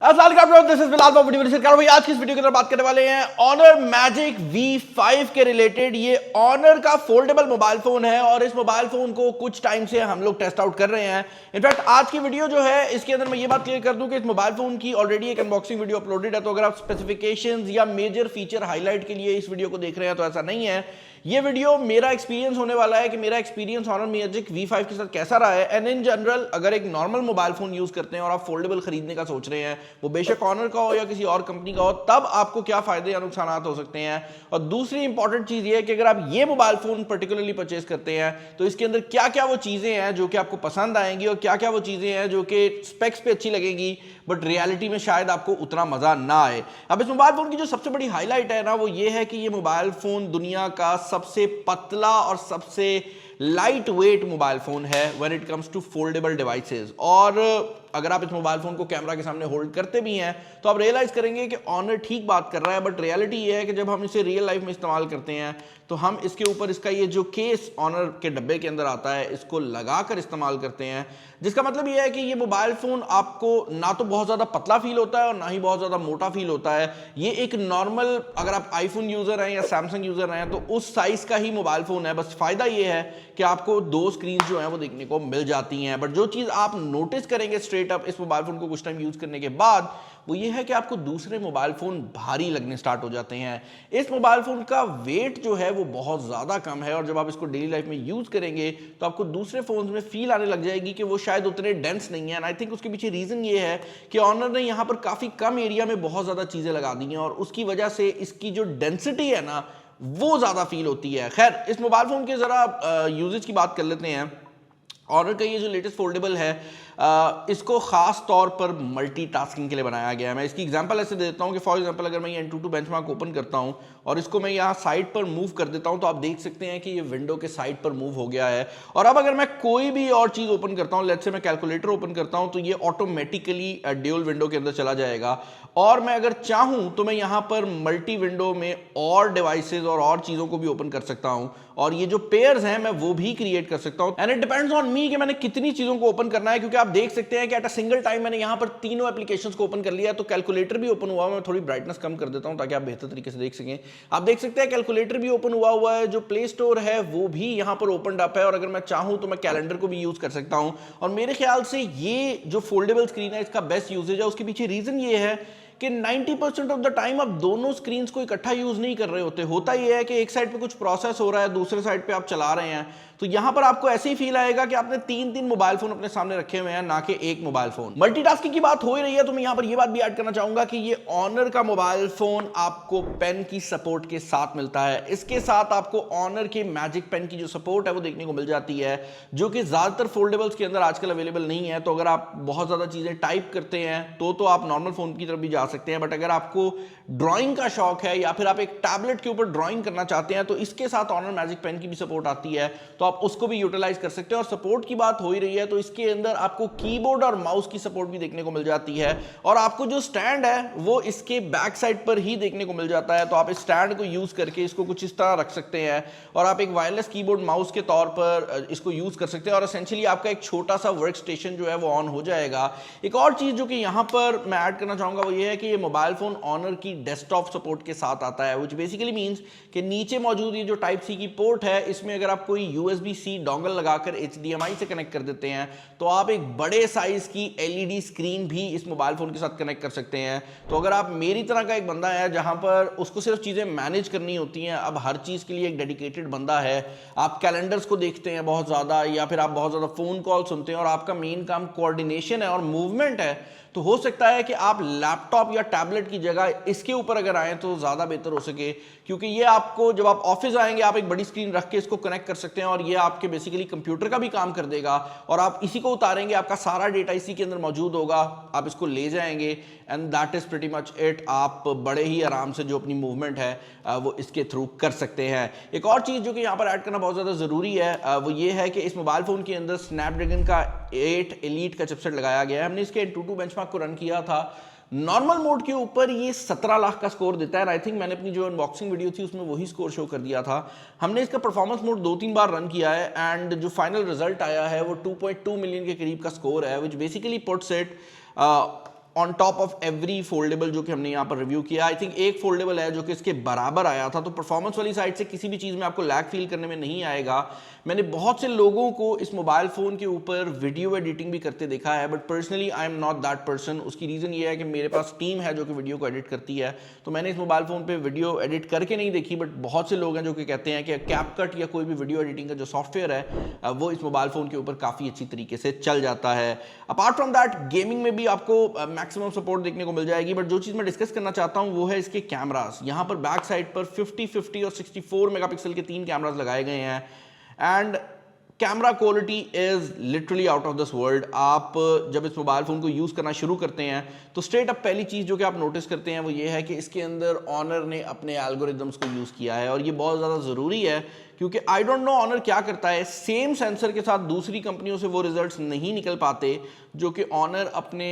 अस्सलाम वालेकुम, this is Bilal भाई। आज की इस वीडियो के अंदर बात करने वाले हैं ऑनर मैजिक V5 के रिलेटेड। ये ऑनर का फोल्डेबल मोबाइल फोन है और इस मोबाइल फोन को कुछ टाइम से हम लोग टेस्ट आउट कर रहे हैं। इनफैक्ट आज की वीडियो जो है इसके अंदर मैं ये बात क्लियर कर दूं कि इस मोबाइल फोन की ऑलरेडी एक अनबॉक्सिंग वीडियो अपलोडेड है, तो अगर आप स्पेसिफिकेशंस या मेजर फीचर हाईलाइट के लिए इस वीडियो को देख रहे हैं तो ऐसा नहीं है। ये वीडियो मेरा एक्सपीरियंस होने वाला है कि मेरा एक्सपीरियंस ऑनर मैजिक V5 के साथ कैसा रहा है। एंड इन जनरल अगर एक नॉर्मल मोबाइल फोन यूज करते हैं और आप फोल्डेबल खरीदने का सोच रहे हैं, वो बेशक ऑनर का हो या किसी और कंपनी का हो, तब आपको क्या फायदे या नुकसान हो सकते हैं। और दूसरी इंपॉर्टेंट चीज ये है कि अगर आप ये मोबाइल फोन पर्टिकुलरली परचेज करते हैं तो इसके अंदर क्या क्या वो चीजें हैं जो कि आपको पसंद आएंगी और क्या क्या वो चीजें हैं जो कि स्पेक्स पे अच्छी लगेंगी बट रियलिटी में शायद आपको उतना मजा ना आए। अब इस मोबाइल फोन की जो सबसे बड़ी हाईलाइट है ना, वो ये है कि ये मोबाइल फोन दुनिया का सबसे पतला और सबसे लाइट वेट मोबाइल फोन है when it comes to foldable devices. और अगर आप इस मोबाइल फोन को कैमरा के सामने होल्ड करते भी हैं तो आप रियलाइज करेंगे कि ऑनर ठीक बात कर रहा है, बट रियलिटी ये है कि जब हम इसे रियल लाइफ में इस्तेमाल करते हैं तो हम इसके ऊपर इसका ये जो केस ऑनर के डब्बे के अंदर आता है इसको लगाकर इस्तेमाल करते हैं, जिसका मतलब ये है कि ये मोबाइल फोन आपको ना तो बहुत ज्यादा पतला फील होता है और ना ही बहुत ज्यादा मोटा फील होता है। ये एक नॉर्मल, अगर आप आईफोन यूजर हैं या सैमसंग यूजर हैं तो उस साइज का ही मोबाइल फोन है। बस फायदा ये है कि आपको दो स्क्रीन जो है वो देखने को मिल जाती हैं। बट जो चीज आप नोटिस करेंगे स्ट्रेट अप इस मोबाइल फोन को कुछ टाइम यूज करने के बाद, वो ये है कि आपको दूसरे मोबाइल फोन भारी लगने स्टार्ट हो जाते हैं। इस मोबाइल फोन का वेट जो है वो बहुत ज्यादा कम है और जब आप इसको डेली लाइफ में यूज करेंगे तो आपको दूसरे फोन में फील आने लग जाएगी कि वो शायद उतने डेंस नहीं है। एंड आई थिंक उसके पीछे रीजन ये है कि ऑनर ने यहाँ पर काफी कम एरिया में बहुत ज्यादा चीजें लगा दी हैं और उसकी वजह से इसकी जो डेंसिटी है ना वो ज्यादा फील होती है। खैर, इस मोबाइल फोन के जरा यूजेज की बात कर लेते हैं। ऑनर का ये जो लेटेस्ट फोल्डेबल है इसको खास तौर पर मल्टीटास्किंग के लिए बनाया गया है। मैं इसकी एग्जांपल ऐसे देता हूं कि फॉर एग्जांपल अगर मैं ये Antutu बेंचमार्क ओपन करता हूं और इसको मैं यहाँ साइड पर मूव कर देता हूं तो आप देख सकते हैं कि ये विंडो के साइड पर मूव हो गया है। और अब अगर मैं कोई भी और चीज ओपन करता हूं, लेट्स से मैं कैलकुलेटर ओपन करता हूं, तो ये ऑटोमेटिकली ड्यूल विंडो के अंदर चला जाएगा। और मैं अगर चाहूं तो मैं यहाँ पर मल्टी विंडो में और डिवाइसेज और चीजों को भी ओपन कर सकता हूं और ये जो पेयर्स हैं मैं वो भी क्रिएट कर सकता हूं। And it depends on me कि मैंने कितनी चीजों को ओपन करना है, क्योंकि आप देख सकते हैं कि एट अ सिंगल टाइम मैंने यहां पर तीनों एप्लीकेशंस को ओपन कर लिया। तो कैलकुलेटर भी ओपन हुआ, मैं थोड़ी ब्राइटनेस कम कर देता हूं ताकि आप बेहतर तरीके से देख सकें। आप देख सकते हैं कैलकुलेटर भी ओपन हुआ है, जो प्ले स्टोर है वो भी यहां पर ओपन अप है और अगर मैं चाहूं तो मैं कैलेंडर को भी यूज कर सकता हूं। और मेरे ख्याल से ये जो फोल्डेबल स्क्रीन है इसका बेस्ट यूजेज है। उसके पीछे रीजन ये है कि 90% ऑफ द टाइम आप दोनों स्क्रीन को इकट्ठा यूज नहीं कर रहे होते। होता यह है कि एक साइड पे कुछ प्रोसेस हो रहा है, दूसरे साइड पे आप चला रहे हैं, तो यहां पर आपको ऐसे ही फील आएगा कि आपने तीन मोबाइल फोन अपने सामने रखे हुए हैं, ना कि एक मोबाइल फोन। मल्टीटास्किंग की बात हो ही रही है तो मैं यहां पर यह बात भी ऐड करना चाहूंगा कि ये ऑनर का मोबाइल फोन आपको पेन की सपोर्ट के साथ मिलता है। इसके साथ आपको ऑनर के मैजिक पेन की जो सपोर्ट है वो देखने को मिल जाती है, जो कि ज्यादातर फोल्डेबल्स के अंदर आजकल अवेलेबल नहीं है। तो अगर आप बहुत ज्यादा चीजें टाइप करते हैं तो आप नॉर्मल फोन की तरफ भी जा सकते हैं, बट अगर आपको ड्राइंग का शौक है या फिर आप एक टैबलेट के ऊपर ड्राइंग करना चाहते हैं तो इसके साथ ऑनर मैजिक पेन की भी सपोर्ट आती है, तो आप उसको भी यूटिलाइज कर सकते हैं। और सपोर्ट की बात हो ही रही है तो इसके अंदर आपको कीबोर्ड और माउस की सपोर्ट भी देखने को मिल जाती है और आपको जो स्टैंड है वो इसके बैक साइड पर ही देखने को मिल जाता है। तो आप इस स्टैंड को यूज करके इसको कुछ इस तरह रख सकते हैं और आप एक वायरलेस कीबोर्ड माउस के तौर पर इसको यूज कर सकते हैं और एसेंशियली आपका एक छोटा सा वर्क स्टेशन जो है वो ऑन हो जाएगा। एक और चीज जो कि यहां पर मैं ऐड करना चाहूंगा वो ये है कि ये मोबाइल फोन ऑनर की डेस्कटॉप सपोर्ट के साथ आता है, व्हिच बेसिकली मींस कि नीचे मौजूद ये जो टाइप सी की पोर्ट है इसमें अगर आप कोई USB-C डोंगल लगाकर HDMI से कनेक्ट कर देते हैं तो आप एक बड़े साइज की LED स्क्रीन भी इस मोबाइल फोन के साथ कनेक्ट कर सकते हैं। तो अगर आप मेरी तरह का एक बंदा है जहां पर उसको सिर्फ चीजें मैनेज करनी होती हैं, अब हर चीज के लिए एक डेडिकेटेड बंदा है, आप कैलेंडर्स को देखते हैं बहुत ज्यादा या फिर आप बहुत ज्यादा फोन कॉल सुनते हैं और आपका मेन काम कोऑर्डिनेशन है और मूवमेंट है, तो हो सकता है कि आप लैपटॉप या टैबलेट की जगह इसके ऊपर अगर आए तो ज्यादा बेहतर हो सके, क्योंकि ये आपको जब आप ऑफिस आएंगे आप एक बड़ी स्क्रीन रख के इसको कनेक्ट कर सकते हैं और ये आपके बेसिकली कंप्यूटर का भी काम कर देगा और आप इसी को उतारेंगे, आपका सारा डेटा इसी के अंदर मौजूद होगा, आप इसको ले जाएंगे and that is pretty much it. आप बड़े ही आराम से जो अपनी मूवमेंट है वो इसके थ्रू कर सकते हैं। एक और चीज जो कि यहाँ पर ऐड करना बहुत ज्यादा जरूरी है वो ये है कि इस मोबाइल फोन के अंदर स्नैपड्रैगन का 8 एलीट का चिपसेट लगाया गया है। हमने इसके Antutu बेंचमार्क को रन किया था, नॉर्मल मोड के ऊपर ये 17 लाख का स्कोर देता है। आई थिंक मैंने अपनी जो अनबॉक्सिंग वीडियो थी उसमें वही स्कोर शो कर दिया था। हमने इसका परफॉर्मेंस मोड 2-3 बार रन किया है एंड जो फाइनल रिजल्ट आया है वो 2.2 मिलियन के करीब का स्कोर है, which basically puts it on top of every foldable जो कि हमने यहाँ पर रिव्यू किया। आई थिंक एक फोल्डेबल है जो कि इसके बराबर आया था, तो परफॉर्मेंस वाली साइड से किसी भी चीज़ में आपको लैग फील करने में नहीं आएगा। मैंने बहुत से लोगों को इस मोबाइल फ़ोन के ऊपर वीडियो एडिटिंग भी करते देखा है, but personally I am not that person. उसकी रीज़न ये है कि मेरे पास टीम है जो कि वीडियो को एडिट करती है, तो मैंने इस मोबाइल फ़ोन पे वीडियो एडिट करके नहीं देखी, बट बहुत से लोग हैं जो कि कहते हैं कि कैपकट या कोई भी वीडियो एडिटिंग का जो सॉफ्टवेयर है वो इस मोबाइल फ़ोन के ऊपर काफ़ी अच्छी तरीके से चल जाता है। अपार्ट फ्रॉम दैट गेमिंग में भी आपको मैक्सिमम सपोर्ट देखने को मिल जाएगी, बट जो चीज़ मैं डिस्कस करना चाहता हूँ वो है इसके कैमरास। यहाँ पर बैक साइड पर 50, 50 और 64 मेगापिक्सल के 3 कैमरास लगाए गए हैं and camera quality is literally out of this world. आप जब इस मोबाइल फ़ोन को यूज़ करना शुरू करते हैं तो स्ट्रेट अप पहली चीज़ जो कि आप नोटिस करते हैं वो ये है कि इसके अंदर ऑनर ने अपने एल्गोरिदम्स को यूज़ किया है, और ये बहुत ज़्यादा ज़रूरी है क्योंकि आई डोंट नो ऑनर क्या करता है, सेम सेंसर के साथ दूसरी कंपनियों से वो रिजल्ट्स नहीं निकल पाते जो कि ऑनर अपने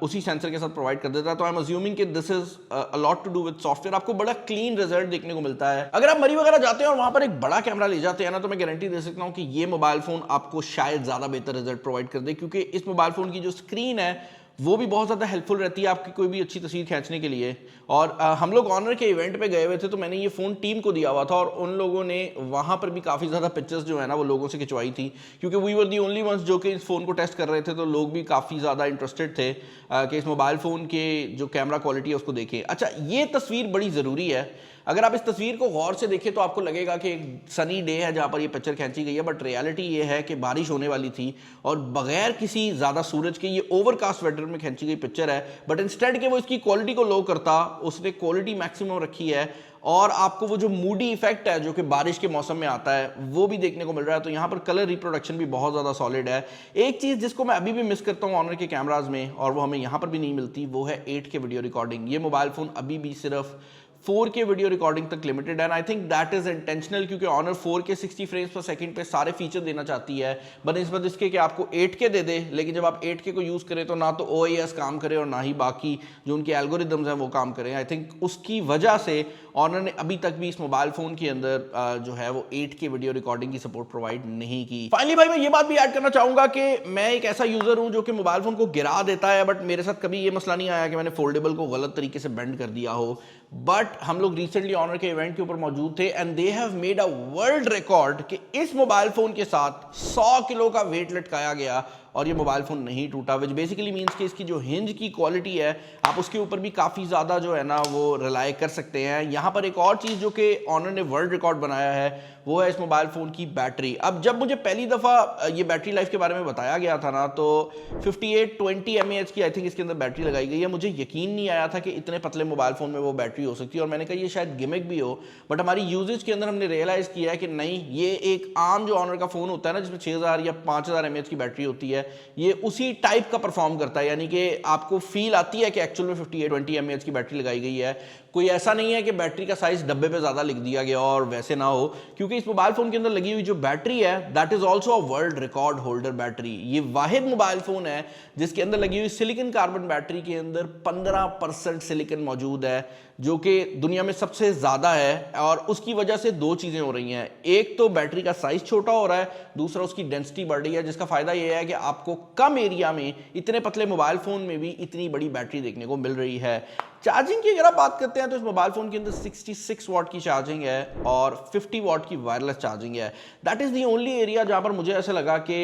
उसी सेंसर के साथ प्रोवाइड कर देता है। तो आई एम अज्यूमिंग कि this is a lot to do with software. आपको बड़ा क्लीन रिजल्ट देखने को मिलता है। अगर आप मरी वगैरह जाते हैं और वहां पर एक बड़ा कैमरा ले जाते हैं ना, तो मैं गारंटी दे सकता हूं कि ये मोबाइल फोन आपको शायद ज्यादा बेहतर रिजल्ट प्रोवाइड कर दे, क्योंकि इस मोबाइल फोन की जो स्क्रीन है वो भी बहुत ज़्यादा हेल्पफुल रहती है आपकी कोई भी अच्छी तस्वीर खींचने के लिए। और हम लोग ऑनर के इवेंट पे गए हुए थे, तो मैंने ये फ़ोन टीम को दिया हुआ था और उन लोगों ने वहाँ पर भी काफ़ी ज़्यादा पिक्चर्स जो है ना वो लोगों से खिंचवाई थी, क्योंकि we were the only ones जो कि इस फ़ोन को टेस्ट कर रहे थे। तो लोग भी काफ़ी ज़्यादा इंटरेस्टेड थे कि इस मोबाइल फ़ोन के जो कैमरा क्वालिटी है उसको देखें। अच्छा, ये तस्वीर बड़ी ज़रूरी है। अगर आप इस तस्वीर को गौर से देखें तो आपको लगेगा कि एक सनी डे है जहाँ पर ये पिक्चर खींची गई है, बट रियलिटी ये है कि बारिश होने वाली थी और बगैर किसी ज़्यादा सूरज के ये ओवरकास्ट वेदर में खींची गई पिक्चर है। बट इंस्टेड के वो इसकी क्वालिटी को लो करता, उसने क्वालिटी मैक्सिमम रखी है और आपको वो जो मूडी इफेक्ट है जो कि बारिश के मौसम में आता है वो भी देखने को मिल रहा है। तो यहाँ पर कलर रिप्रोडक्शन भी बहुत ज़्यादा सॉलिड है। एक चीज़ जिसको मैं अभी भी मिस करता हूँ ऑनर के कैमराज में, और वो हमें यहाँ पर भी नहीं मिलती, वो है 8K वीडियो रिकॉर्डिंग। ये मोबाइल फ़ोन अभी भी सिर्फ 4K वीडियो रिकॉर्डिंग तक लिमिटेड है, and I think that is intentional, क्योंकि ऑनर 4K 60 फ्रेम्स पर सेकंड पे सारे फीचर देना चाहती है, बनिस्बत इसके कि आपको 8K दे दे। लेकिन जब आप 8K को यूज़ करें तो ना तो OAS काम करे और ना ही बाकी जो उनके एल्गोरिदम्स हैं वो काम करें। आई थिंक उसकी वजह से ऑनर ने अभी तक भी इस मोबाइल फ़ोन के अंदर जो है वो 8K वीडियो रिकॉर्डिंग की सपोर्ट प्रोवाइड नहीं की। फाइनली भाई मैं ये बात भी ऐड करना चाहूँगा कि मैं एक ऐसा यूज़र हूँ जो कि मोबाइल फ़ोन को गिरा देता है, बट मेरे साथ कभी ये मसला नहीं आया कि मैंने फोल्डेबल को गलत तरीके से बेंड कर दिया हो। बट हम लोग रिसेंटली ऑनर के इवेंट के ऊपर मौजूद थे and they have made a world record कि इस मोबाइल फ़ोन के साथ 100 किलो का वेट लटकाया गया और ये मोबाइल फ़ोन नहीं टूटा, विच बेसिकली मीन्स कि इसकी जो हिंज की क्वालिटी है आप उसके ऊपर भी काफ़ी ज़्यादा जो है ना वो रिलाई कर सकते हैं। यहाँ पर एक और चीज़ जो कि ऑनर ने वर्ल्ड रिकॉर्ड बनाया है वो है इस मोबाइल फ़ोन की बैटरी। अब जब मुझे पहली दफ़ा ये बैटरी लाइफ के बारे में बताया गया था ना, तो 5820 mAh की आई थिंक इसके अंदर बैटरी लगाई गई है। मुझे यकीन नहीं आया था कि इतने पतले मोबाइल फ़ोन में वो बैटरी हो सकती है, और मैंने कहा ये शायद गिमिक भी हो, बट हमारी यूजेज के अंदर हमने रियलाइज़ किया है कि नहीं, ये एक आम जो ऑनर का फ़ोन होता है ना जिसमें 6000 या 5000 mAh की बैटरी होती है, ये उसी टाइप का परफॉर्म करता है। यानी कि आपको फील आती है कि एक्चुअल में 5820 mAh की बैटरी लगाई गई है। कोई ऐसा नहीं है कि बैटरी का साइज डब्बे पे ज़्यादा लिख दिया गया और वैसे ना हो, क्योंकि इस मोबाइल फ़ोन के अंदर लगी हुई जो बैटरी है that is also a world record holder battery. ये वाहिद मोबाइल फ़ोन है जिसके अंदर लगी हुई सिलिकॉन कार्बन बैटरी के अंदर 15% सिलिकॉन मौजूद है, जो कि दुनिया में सबसे ज़्यादा है। और उसकी वजह से दो चीज़ें हो रही हैं, एक तो बैटरी का साइज छोटा हो रहा है, दूसरा उसकी डेंसिटी बढ़ रही है, जिसका फ़ायदा ये है कि आपको कम एरिया में इतने पतले मोबाइल फ़ोन में भी इतनी बड़ी बैटरी देखने को मिल रही है। चार्जिंग की अगर आप बात करते हैं तो इस मोबाइल फ़ोन के अंदर 66 वाट की चार्जिंग है और 50 वाट की वायरलेस चार्जिंग है। That is the only area जहाँ पर मुझे ऐसा लगा कि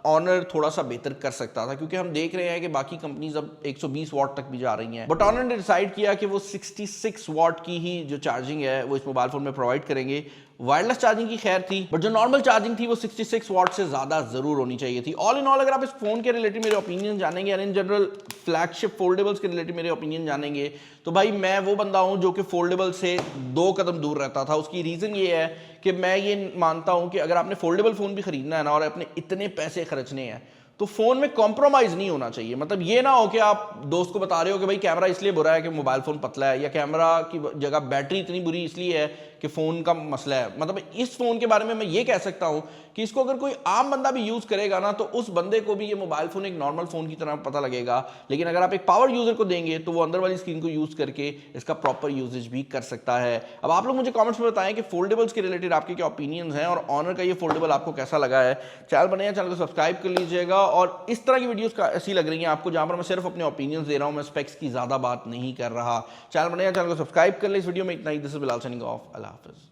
ऑनर थोड़ा सा बेहतर कर सकता था, क्योंकि हम देख रहे हैं कि बाकी कंपनीज अब 120 वाट तक भी जा रही हैं, बट ऑनर ने डिसाइड किया कि वो 66 वाट की ही जो चार्जिंग है वो इस मोबाइल फ़ोन में प्रोवाइड करेंगे। वायरलेस चार्जिंग की खैर थी, बट जो नॉर्मल चार्जिंग थी वो 66 वाट से ज़्यादा ज़रूर होनी चाहिए थी। ऑल इन ऑल अगर आप इस फ़ोन के रिलेटेड मेरे ओपिनियन जानेंगे और इन जनरल फ्लैगशिप फोल्डेबल्स के रिलेटेड मेरे ओपिनियन जानेंगे, तो भाई मैं वो बंदा हूँ जो कि फोल्डेबल से 2 कदम दूर रहता था। उसकी रीज़न ये है कि मैं ये मानता हूँ कि अगर आपने फोल्डेबल फ़ोन भी ख़रीदना है ना और अपने इतने पैसे खर्चने हैं तो फ़ोन में कॉम्प्रोमाइज़ नहीं होना चाहिए। मतलब ये ना हो कि आप दोस्त को बता रहे हो कि भाई कैमरा इसलिए बुरा है कि मोबाइल फ़ोन पतला है, या कैमरा की जगह बैटरी इतनी बुरी इसलिए है कि फ़ोन का मसला है। मतलब इस फ़ोन के बारे में मैं ये कह सकता हूँ कि इसको अगर कोई आम बंदा भी यूज़ करेगा ना, तो उस बंदे को भी ये मोबाइल फ़ोन एक नॉर्मल फ़ोन की तरह पता लगेगा। लेकिन अगर आप एक पावर यूज़र को देंगे तो वो अंदर वाली स्क्रीन को यूज़ करके इसका प्रॉपर यूजेज भी कर सकता है। अब आप लोग मुझे कमेंट्स में बताएं कि फोल्डेबल्स के रिलेटेड आपके क्या ओपिनियंस हैं और ऑनर का ये फोल्डेबल आपको कैसा लगा है। चैनल बने, चैनल को सब्सक्राइब कर लीजिएगा। और इस तरह की वीडियोस ऐसी लग रही हैं आपको जहां पर मैं सिर्फ अपने ओपिनियंस दे रहा हूं, मैं स्पेक्स की ज्यादा बात नहीं कर रहा। चैनल बने, चैनल को सब्सक्राइब कर ले। इस वीडियो में इतना ही। This is Bilal signing off. Allah Hafiz.